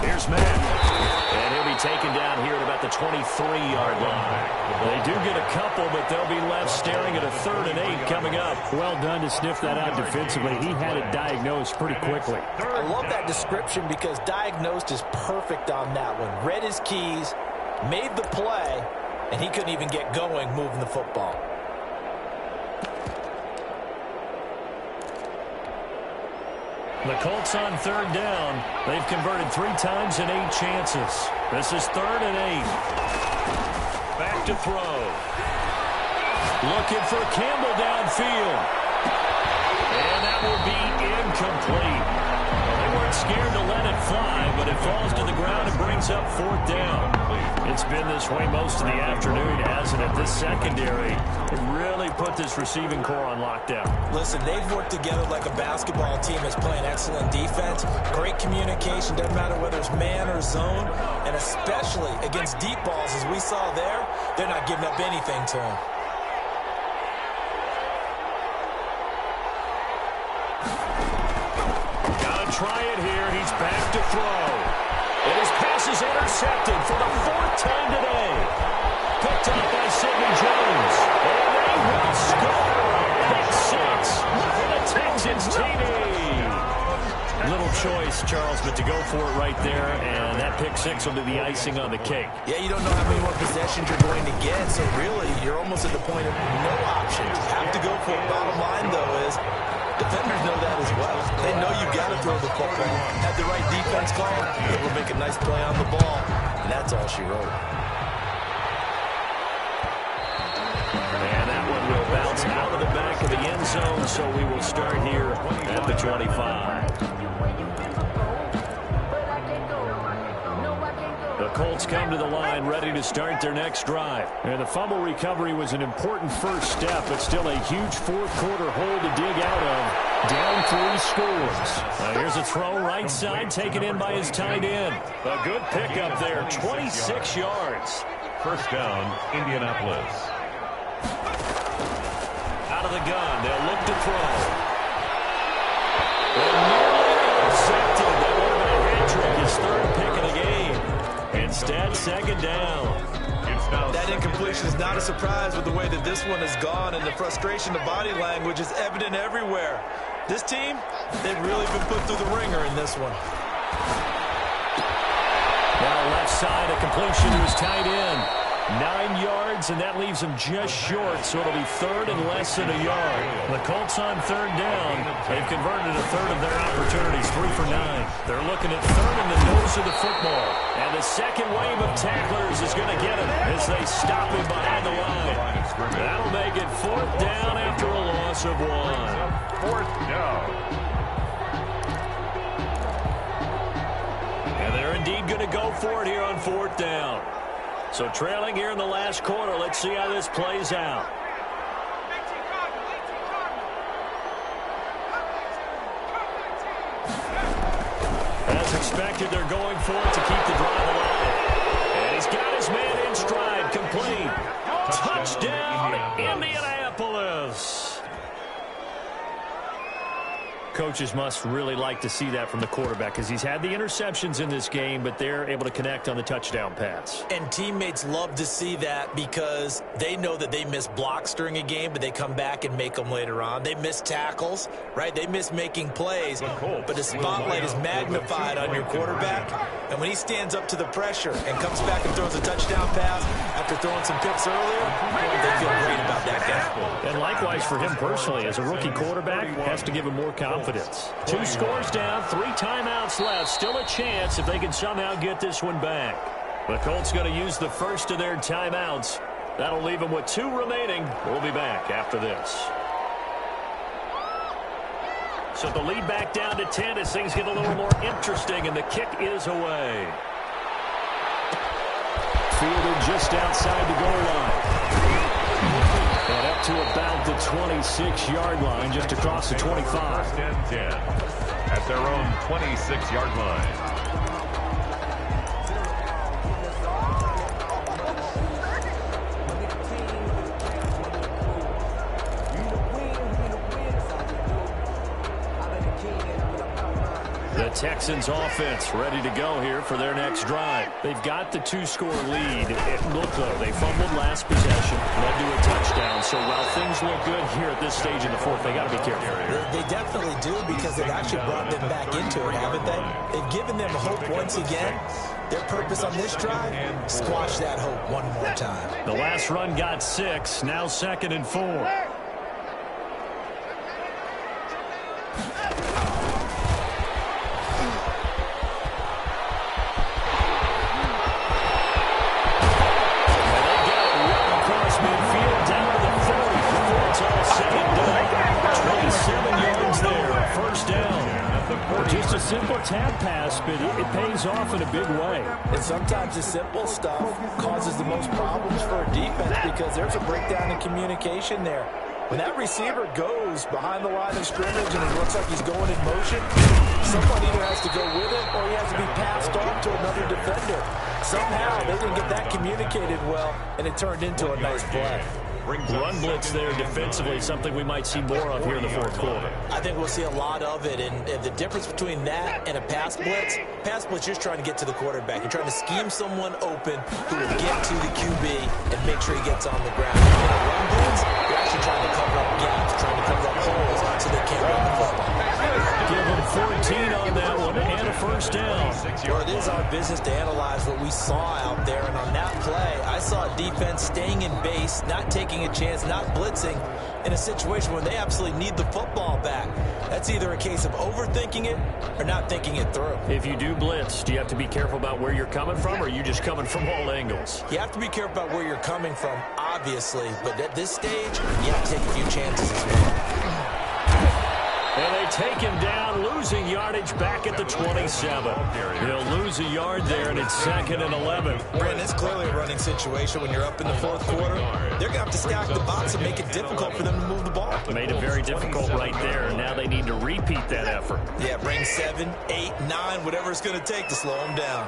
Here's Matt. And he'll be taken down here at about the 23-yard line. They do get a couple, but they'll be left staring at a 3rd and 8 coming up. Well done to sniff that out defensively. He had it diagnosed pretty quickly. I love that description because diagnosed is perfect on that one. Read his keys, made the play, and he couldn't even get going moving the football. The Colts on 3rd down. They've converted 3 times in 8 chances. This is 3rd and 8. Back to throw. Looking for Campbell downfield. And that will be incomplete. They weren't scared to let it fly, but it falls to the ground and brings up 4th down. It's been this way most of the afternoon, hasn't it? This secondary really put this receiving core on lockdown. Listen, they've worked together like a basketball team that's playing excellent defense. Great communication, doesn't matter whether it's man or zone, and especially against deep balls, as we saw there, they're not giving up anything to them. Gotta try it here. He's back to throw. And his pass is intercepted for the 4th time today. Picked up by Sidney Jones. And they will score. That's 6 for the Texans TD. Little choice, Charles, but to go for it right there, and that pick 6 will be the icing on the cake. Yeah, you don't know how many more possessions you're going to get, so really, you're almost at the point of no options. You have to go for it. Bottom line, though, is defenders know that as well. They know you got to throw the football. Had the right defense call, able to make a nice play on the ball, and that's all she wrote. And that one will bounce out of the back of the end zone, so we will start here at the 25. The Colts come to the line ready to start their next drive. And the fumble recovery was an important first step, but still a huge 4th quarter hole to dig out of. Down 3 scores. Now here's a throw right side taken in by his tight end. A good pickup there, 26 yards. First down, Indianapolis. Out of the gun, they'll look to throw. They're nearly intercepted. That would have been a hat trick, his 3rd pick of the game. Instead, 2nd down. That incompletion is not a surprise with the way that this one has gone, and the frustration, the body language is evident everywhere. This team, they've really been put through the ringer in this one. Now left side, a completion to his tight end. 9 yards, and that leaves him just short, so it'll be 3rd and less than a yard. The Colts on 3rd down. They've converted a 3rd of their opportunities, 3 for 9. They're looking at 3rd in the nose of the football. And the second wave of tacklers is going to get him as they stop him behind the line. That'll make it 4th down after a loss of 1. 4th down. And they're indeed going to go for it here on 4th down. So trailing here in the last quarter, let's see how this plays out. As expected, they're going for it to keep the drive alive. And he's got his man in stride, complete. Touchdown, Indianapolis. coaches must really like to see that from the quarterback because he's had the interceptions in this game, but they're able to connect on the touchdown pass. And teammates love to see that because they know that they miss blocks during a game, but they come back and make them later on. They miss tackles, right? They miss making plays, but the spotlight is magnified on your quarterback. And when he stands up to the pressure and comes back and throws a touchdown pass after throwing some picks earlier, they feel great about that guy. And likewise for him personally, as a rookie quarterback, has to give him more confidence. 2 scores down, 3 timeouts left. Still a chance if they can somehow get this one back. The Colts going to use the first of their timeouts. That'll leave them with 2 remaining. We'll be back after this. So the lead back down to 10 as things get a little more interesting, and the kick is away. Fielded just outside the goal line. And up to about the 26-yard line, just across the 25. First and 10 at their own 26-yard line. The Texans offense ready to go here for their next drive. They've got the 2-score lead. It looked though they fumbled last possession, led to a touchdown. So while things look good here at this stage in the fourth, they got to be careful. They definitely do because they've actually brought them back into it, haven't they? They've given them hope once again. Their purpose on this drive, squash that hope one more time. The last run got 6, now 2nd and 4. Just a simple tap pass, but it pays off in a big way. And sometimes the simple stuff causes the most problems for a defense because there's a breakdown in communication there. When that receiver goes behind the line of scrimmage and it looks like he's going in motion, someone either has to go with it or he has to be passed off to another defender. Somehow they didn't get that communicated well, and it turned into a nice play. Run blitz there defensively, something we might see more of here in the fourth quarter. I think we'll see a lot of it, and the difference between that and a pass blitz, you're just trying to get to the quarterback. You're trying to scheme someone open who will get to the QB and make sure he gets on the ground. In a run blitz, you're actually trying to cover up gaps, trying to cover up holes so they can't run the football. Give them 14 on that one and a first down. Well, it is our business to analyze what we saw out there, and on that play, I saw a defense staying in base, not taking a chance, not blitzing in a situation where they absolutely need the football back. That's either a case of overthinking it or not thinking it through. If you do blitz, do you have to be careful about where you're coming from, or are you just coming from all angles? You have to be careful about where you're coming from, obviously, but at this stage, you have to take a few chances as well. And they take him down, losing yardage back at the 27. He'll lose a yard there, and it's 2nd and 11. Brandon, it's clearly a running situation when you're up in the fourth quarter. They're going to have to stack the box and make it difficult for them to move the ball. Made it very difficult right there, and now they need to repeat that effort. Yeah, bring 7, 8, 9, whatever it's going to take to slow them down.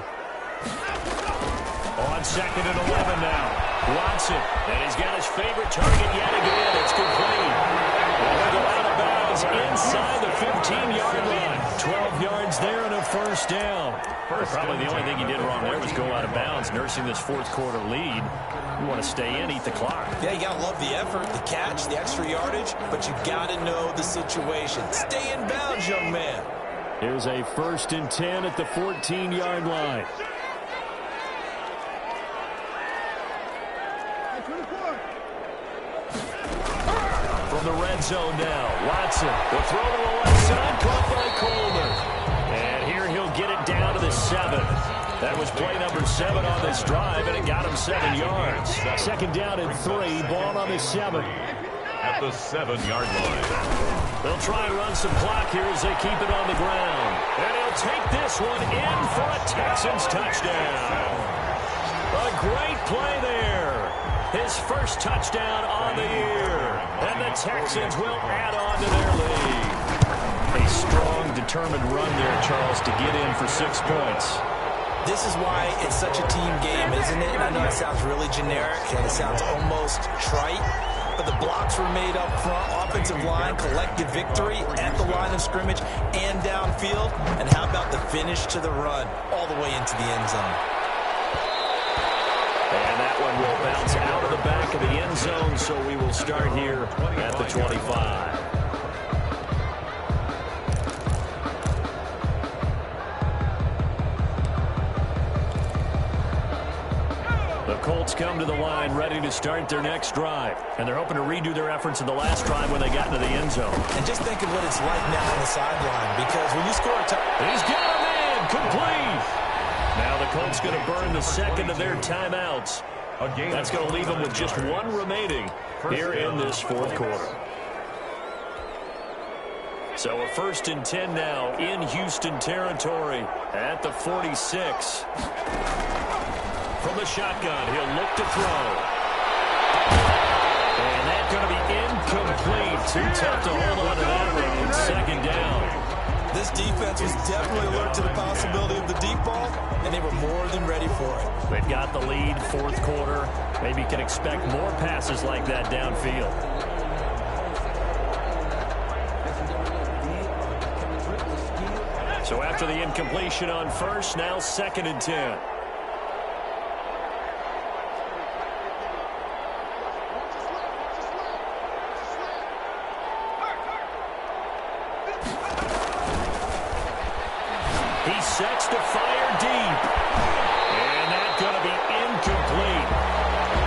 On 2nd and 11 now. Watson, and he's got his favorite target yet again. It's complete. And they go out of bounds inside the 15-yard line. 12 yards there and a first down. Probably the only thing he did wrong there was go out of bounds, nursing this fourth quarter lead. You want to stay in, eat the clock. Yeah, you got to love the effort, the catch, the extra yardage, but you got to know the situation. Stay in bounds, young man. Here's a 1st and 10 at the 14-yard line. From the red zone now, Watson will throw to the left side, caught by Coleman. And here he'll get it down to the 7. That was play number 7 on this drive, and it got him 7 yards. 2nd down and 3, ball on the 7. At the 7-yard line. They'll try and run some clock here as they keep it on the ground. And he'll take this one in for a Texans touchdown. A great play there. His first touchdown on the year. And the Texans will add on to their lead. A strong, determined run there, Charles, to get in for 6 points. This is why it's such a team game, isn't it? And I know it sounds really generic and it sounds almost trite, but the blocks were made up front. Offensive line collected victory at the line of scrimmage and downfield. And how about the finish to the run all the way into the end zone? And that one will bounce out of the back of the end zone, so we will start here at the 25. The Colts come to the line ready to start their next drive. And they're hoping to redo their efforts in the last drive when they got into the end zone. And just think of what it's like now on the sideline, because when you score a touchdown, he's got a man complete. Now the Colts going to burn the second of their timeouts. That's going to leave them with just one remaining here in this fourth quarter. So a 1st and 10 now in Houston territory at the 46. From the shotgun, he'll look to throw. And that's going to be incomplete. Too tough to hold on to that one. 2nd down. This defense was definitely alert to the possibility of the deep ball, and they were more than ready for it. They've got the lead, 4th quarter. Maybe you can expect more passes like that downfield. So after the incompletion on 1st, now 2nd and 10. Sets to fire deep. And that's going to be incomplete.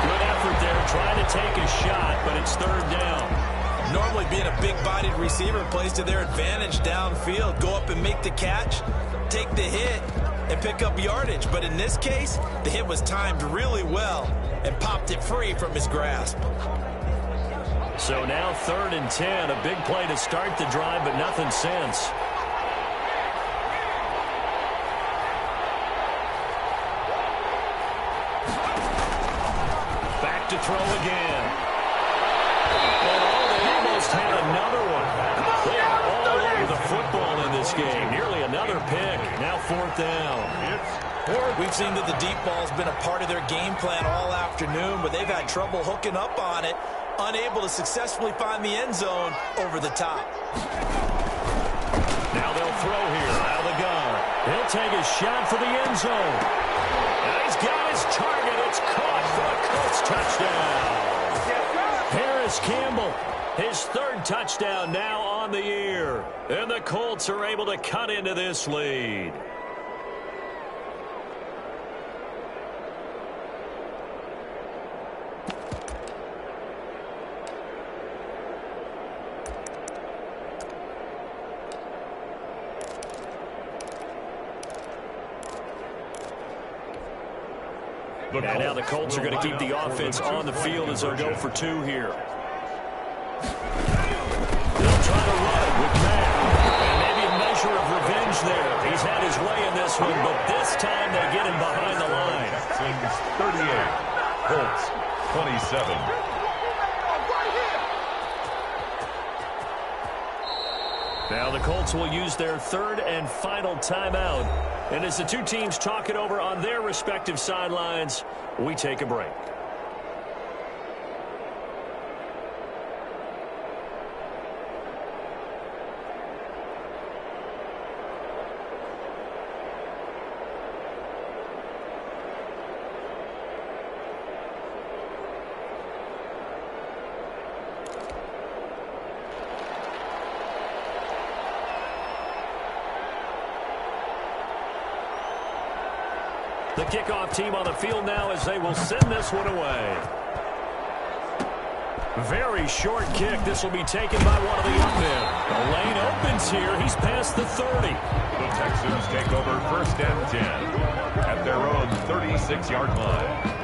Good effort there trying to take a shot, but it's 3rd down. Normally being a big-bodied receiver plays to their advantage downfield. Go up and make the catch, take the hit, and pick up yardage. But in this case, the hit was timed really well and popped it free from his grasp. So now 3rd and 10. A big play to start the drive, but nothing since. To throw again. And they almost had another one. They are all over the football in this game. Nearly another pick. Now 4th down. We've seen that the deep ball's been a part of their game plan all afternoon, but they've had trouble hooking up on it, unable to successfully find the end zone over the top. Now they'll throw here out of the gun. He'll take a shot for the end zone. And he's got his target. It's caught for a Colts touchdown. Harris Campbell, his 3rd touchdown now on the year. And the Colts are able to cut into this lead. And now the Colts are going to keep the offense on the field as they'll go for 2 here. They'll try to run it with Matt. And maybe a measure of revenge there. He's had his way in this one, but this time they get him behind the line. Texans 38, Colts 27. Now the Colts will use their 3rd and final timeout. And as the two teams talk it over on their respective sidelines, we take a break. The kickoff team on the field now as they will send this one away. Very short kick. This will be taken by one of the young men. The lane opens here. He's past the 30. The Texans take over 1st and 10 at their own 36-yard line.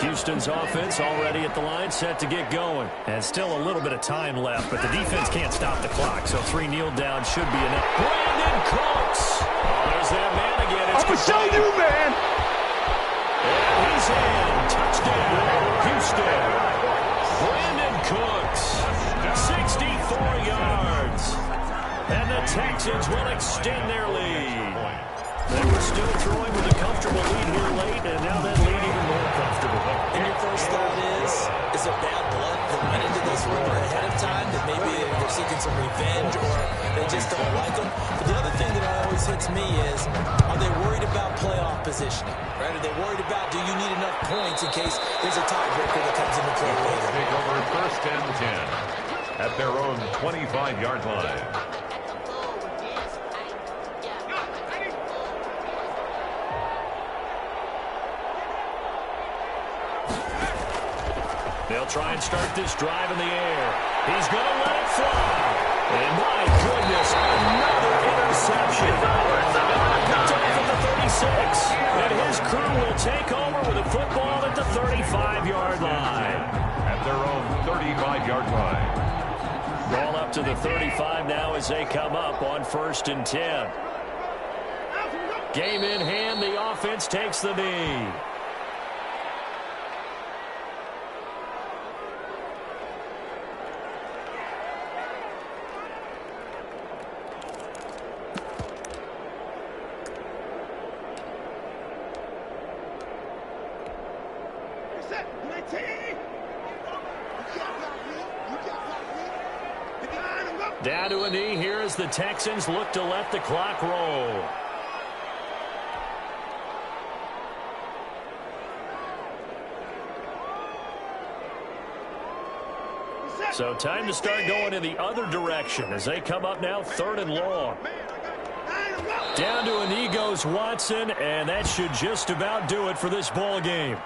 Houston's offense already at the line, set to get going. And still a little bit of time left, but the defense can't stop the clock, so 3 kneel down should be enough. Brandon Cooks! Oh, there's that man again. It's I'm going to show you, man! And he's in. Touchdown, Houston. Brandon Cooks, 64 yards. And the Texans will extend their lead. They were still throwing with a comfortable lead here late, and now that lead even more comfortable. or ahead of time that maybe they're seeking some revenge or they just don't like them. But the other thing that always hits me is, are they worried about playoff positioning? Right? Are they worried about, do you need enough points in case there's a tiebreaker that comes into play later? Take over first and 10 at their own 25-yard line. They'll try and start this drive in the air. He's going to let it fly. And my goodness, another interception. Picked up from the 36. And his crew will take over with a football at the 35-yard line. At their own 35-yard line. Ball up to the 35 now as they come up on 1st and 10. Game in hand, the offense takes the knee. Down to a knee here as the Texans look to let the clock roll. So time to start going in the other direction as they come up now 3rd and long. Down to a knee goes Watson, and that should just about do it for this ball game.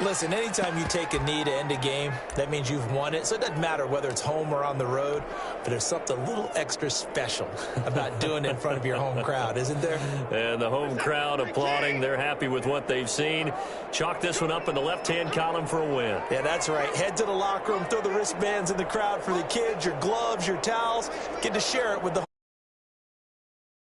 Listen, anytime you take a knee to end a game, that means you've won it. So it doesn't matter whether it's home or on the road, but there's something a little extra special about doing it in front of your home crowd, isn't there? And the home crowd applauding. They're happy with what they've seen. Chalk this one up in the left-hand column for a win. Yeah, that's right. Head to the locker room, throw the wristbands in the crowd for the kids, your gloves, your towels. Get to share it with the home